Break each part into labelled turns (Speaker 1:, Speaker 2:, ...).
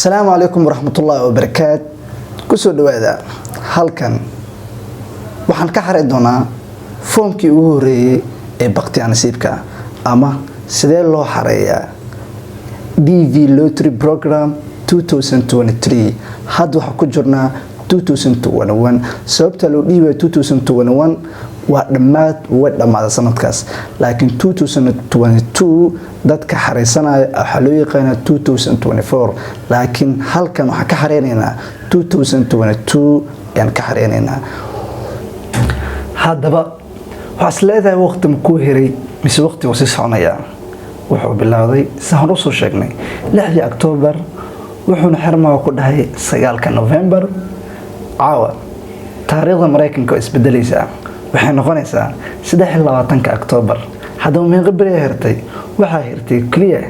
Speaker 1: السلام عليكم ورحمة الله وبركاته. كسو دوادا halkan waxaan ka xareey doonaa foomkii ugu horeeyay ee baqtiga nasiibka ama sidee loo xareeyaa DV Lottery Program 2023 hadda waxa ku jirnaa 2021 sababta loo dhiibay 2021 waa dhamaad sanadkaas laakiin 2022 dadka xareysanaya waxa loo yaqaan 2024 laakiin halkan waxa ka xareenaynaa 2022 yan ka xareenaynaa hadaba waxa leedahay waqti ku hiray mise waqti uu si soconaya wuxuu bilowday saan u soo sheegnay 6 October wuxuuna xirmaa ku dhahay 9 November caawa taariikhda Mareykanka isbedelaysa waxay noqonaysaa 23 October hadaba min qabri hirtay waxa hirtay kaliya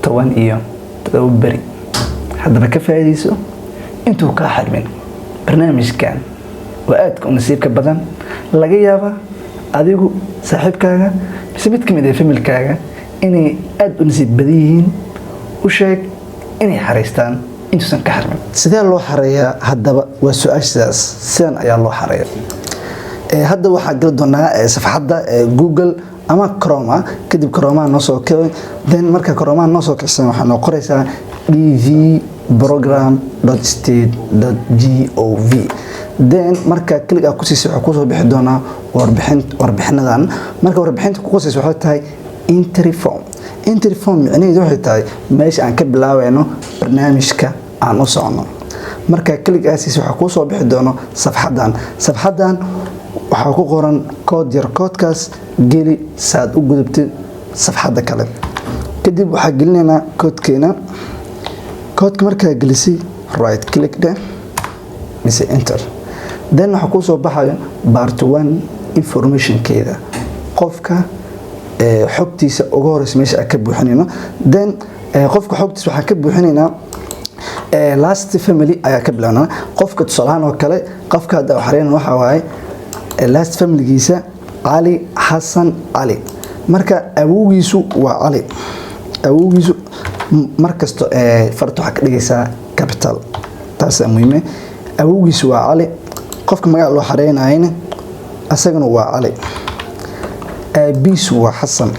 Speaker 1: 10 iyo 7 bari hadaba ka faa'iideyso intuu ka xarmin barnaamijkan waa aad ku nasiibka badan laga yaaba adigu saaxiibkaaga mise mid kamid ah familkaaga inay aad u nasiib badan yihiin u sheeg inay xareystaan intuusan ka xarmin sidee loo xareeyaa hadaba waa su'aashaas sidaan ayaa loo xareeyaa hadda waxa gal doonaa safxadda Google ama Chrome kadib Chrome noo soo kicin then marka Chrome noo soo kicin waxa noo qoraysaa dvprogram.state.gov then marka click ku siiso waxa ku soo bixi doona warbixinadan marka warbixinta ku qoyso waxa tahay entry form macnaheedu waxa tahay meesha aan ka bilaawayno barnaamijka aan u socono marka click siiso waxa ku soo bixi doona safxadan waxa ku qoran code yar codekaas geli saad u gudubtid safxadda kale kadib waxa gelinaynaa codekeena codeka marka gelisay right click there mise enter then waxa ku soo baxayo part 1 information keeda qofka xogtiisa ugu horeysa meesha ka buuxinayno then qofka xogtiisa waxa ka buuxinaynaa last family ayaa ka bilaabnaa qofka tusaalahan oo kale qofka hadda xareen waxa waaye last family giisa Ali Hassan Ali marka awowgiisu waa Ali awowgiisu markasto farto waxa ka dhigaysaa capital taas muhiim awowgiisu waa Ali qofka magac loo xareenayna asagana waa Ali abiisu waa Hassan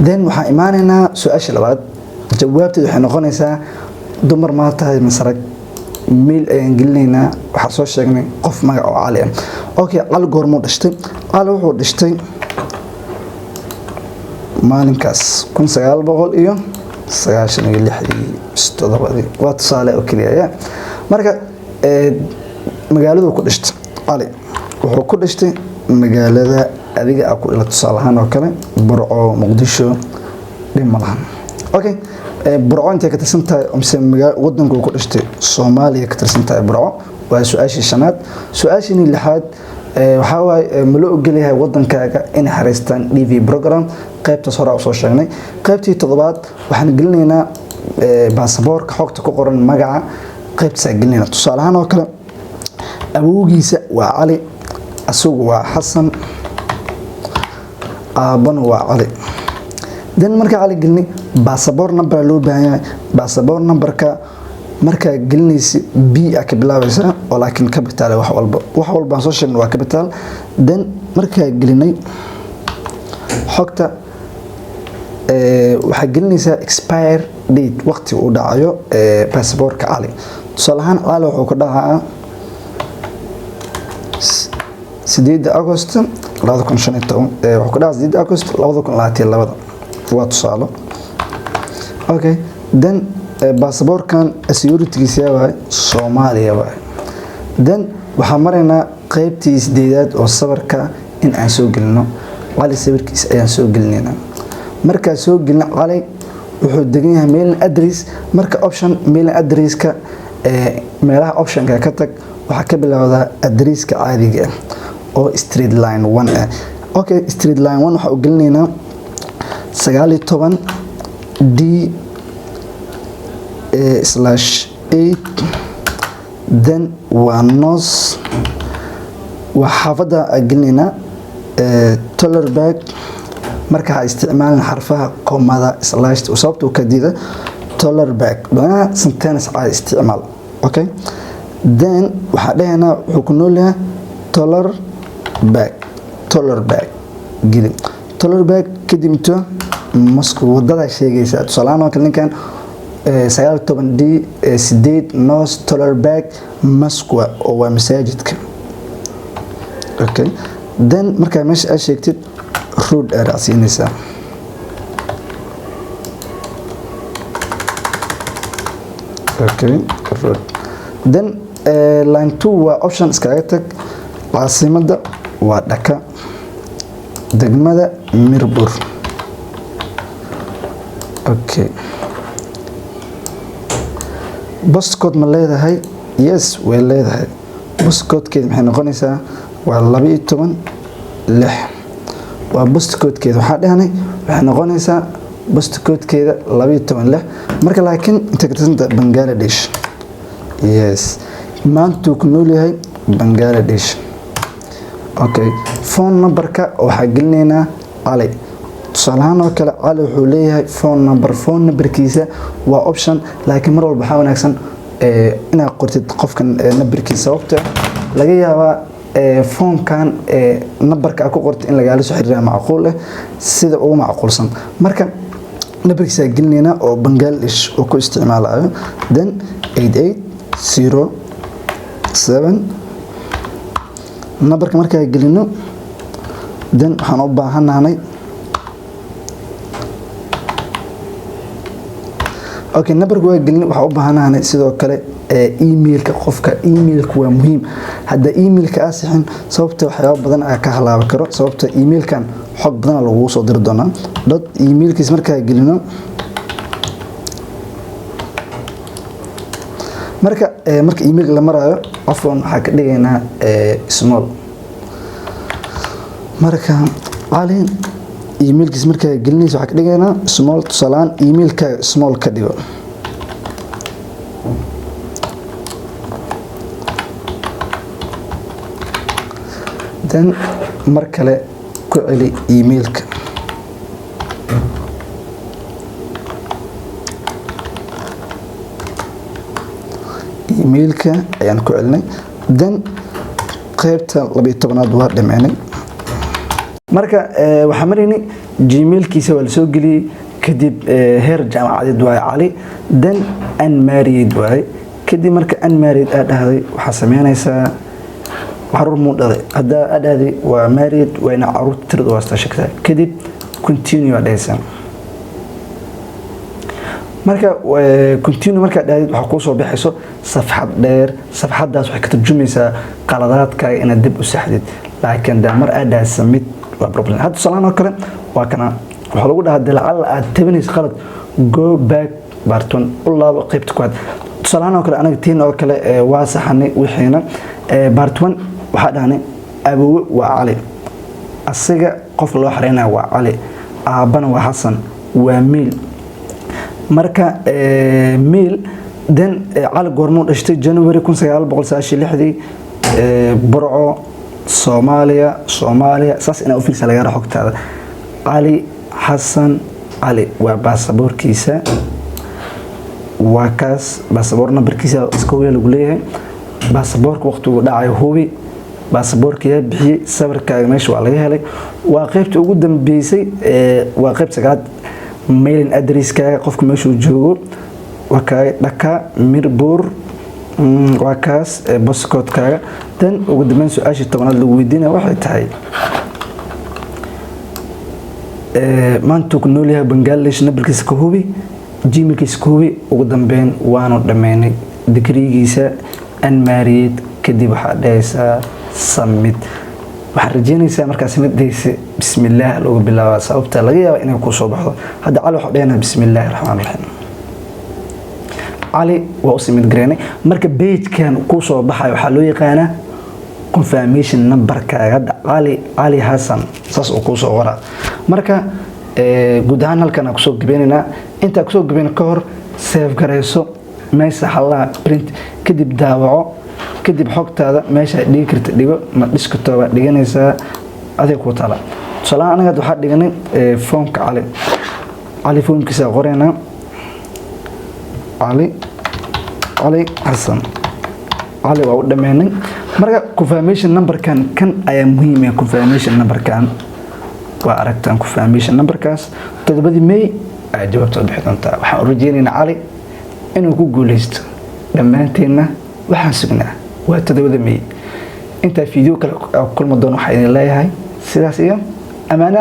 Speaker 1: then waxa imaanaynaa su'aasha labaad jawaabteedu waxay noqonaysaa dumar ma tahay masrag ميل انجلينا waxa soo sheegnay qof magac oo Ali ah okay Ali goormo dhashtay Ali wuxuu dhashtay maalinkaas 1996 waa tusaale oo kaliya marka magaaladu ku dhashtay Ali wuxuu ku dhashtay magaalada adiga ku ila tusaalahan oo kale Burco Muqdisho dhimalahan okay Burco intee ka tirsantahay mise wadanka ku dhashtay Soomaaliya ka tirsantahay Burco waa su'aashii shanaad su'aashii lixaad waxa waay ma loo ogolahay wadankaaga in xareystaan DV program qaybta hore oo soo sheegnay qaybtii toddobaad waxaan gelinaynaa baasaboorka xogta ku qoran magaca qaybta gelinaynaa tusaalahan oo kale awowgiisa waa Ali asugu waa Hassan aabana waa Ali then marka Ali gelni passport number loo baahan yahay passport numberka marka gelinaysi B ka bilaabaysa oo laakiin capital wax walba soo sheegnay waa capital then marka gelinay xogta waxa gelinaysa expire date waqti uu dhacayo passportka Ali tusaalahan Ali wuxuu ku dhacaa 8 August 2015 wuxuu ku dhacaa 8 August 2022 waa tusaale okay then passportkan securitygiisa waa Soomaaliya waa then waxa mareynaa qaybtii 8aad oo sawirka in aan soo gelino Ali sawirkiisa ayaan soo gelinayna marka soo gelina Ali wuxuu degan yahay mail address marka option mail addresska meelaha optionka ka tag waxa ka bilowda addresska caadiga oo street line 1 okay street line 1 waxa uu gelinaynaa 19 D/8 then wanos وحافظة أجلنا تولرباك marka ha isticmaalin xarfaha komada slash usabto kadida taller bag bana sentence caadi isticmaal okay then waxa dhahayna wuxuu ku nool yahay taller bag gili taller bag kadib inta Moscow wadada sheegaysa tusaalahan oo kale ninkan 19D 8 North taller bag Moscow oo waa masaajidka okay then marka meesha aad sheegtid road aad raacinaysaa okay road then line 2 waa option iskaga tag caasimada waa Dhaka degmada Mirbur okay postcode ma leedahay yes way leedahay postcode-keeda maxay noqonaysaa waa 12 waa postcode-keeda waxa dhahnay waxay noqonaysaa postcode-keeda 12 marka laakiin inta ka tirsan Bangladesh yes maanta ku nool yahay Bangladesh okay phone number-ka waxa gelinaynaa Ali tusaalahan oo kale Ali wuxuu leeyahay phone number-kiisa waa option laakiin mar walba waxa wanaagsan inaad qortid qofkan numberkiisa sababta laga yaabaa foomkan numberka ku qortid in laga soo xiriira macquul ah sida ugu macquulsan marka numberkiisa gelinayna oo Bangladesh oo ku isticmaalayo then 8807 numberka marka gelino then waxaan u baahanahay okay numberka waa gelin waxa u baahanahay sidoo kale emailka qofka emailku waa muhiim hadda emailka asixin sababta waxyaabo badan ay ka halaabi karo sababta emailkan xog badan lagu soo diri doona dot emailkiis marka gelino marka email la marayo afwan waxa ka dhigaynaa small marka Ali emailkiis marka gelinayso waxa ka dhigaynaa small tusalaan emailka small ka dhigo then mar kale ku celi emailka ayaan ku celinay then qaybta 12aad waa dhameynay marka waxa marinay gmailkiisa waa la soo galiyay kadib heer jaamacadeed waa Ali then unmarried waa kadib marka unmarried aad dhahday waxa sameynaysaa carruur muu dhaday hadda aad dhahday waa married waa ina carruur tirada waa shaqada kadib continue aad dhahaysaa marka continue marka dhahday waxa ku soo baxayso safxad dheer safxadaas waxay ka tarjumaysaa qaladaadkaaga inaad dib u saxdid laakiin damar aad samid waa problem hadda salaano kale waa kana waxa lagu dhahaa dalacal aad tabanayso qalad go back barton ulaba qaybta ku had salaano kale anaga tiin oo kale waa saxanay wixiina barton waxa dhaanay abuwe waa Ali asiga qof loo xareynaa waa Ali aabana waa Xasan waa Miil marka Miil then Ali goormo dhashtay January 1996 Burco Soomaaliya saas ina u fiirsa laga xogtaada Ali Xasan Ali waa baasaboorkiisa waa kaas baasaboor numberkiisa iska weyn lagu leeyahay baasaboorka waqtigu dhacay hubi baasaboorkiisa bixiyay sawirkaaga meesha waa laga helay waa qaybta ugu dambeysay waa qayb sagaad mailing address-kaaga qofka meesha uu joogo waa ka Dhaka Mirbur waa kaas postcode-kaaga tan ugu dambeyn su'aasha 10aad lagu weydiinaa waxay tahay maanta ku nool yahay Bangladesh numberkiisa ka hubi gmailkiisa ka hubi ugu dambeyn waanu dhameynay digrigiisa unmarried kadib waxa dhaysaa submit waxa rajeynaysaa markaas midaysa bismillaah lagu bilaabo sababta laga yaabo inay ku soo baxdo hadda Ali waxa dhayna bismillaahir rahmaanir rahiim Ali waa u simid gareynay marka page-kan ku soo baxay waxa loo yaqaana confirmation number-kaaga hadda Ali Xasan saas uu ku soo qora marka guud ahaan halkan aan ku soo gabeynaa inta ku soo gabeyn ka hor save gareyso meesha xalaa print kadib daawaco kadib xogtaada meesha dhigi karta dhigo ma dhiskatooba dhiganaysaa adeeg ku tala salaam anaga waxa dhiganay foomka Ali foomkiisa qorayna علي حسن علي waa u dhameynay marka confirmation number kan ayaa muhiim ah confirmation number kan waa aragtaan confirmation number kaas 7 May ay jawaabta bixin doontaa waxaan u rajeynaynaa Ali inuu ku guuleysto dhamaanteena waxaan sugnaa waa 7 May inta video kale kulma doon waxaan leeyahay sidaas iyo amaana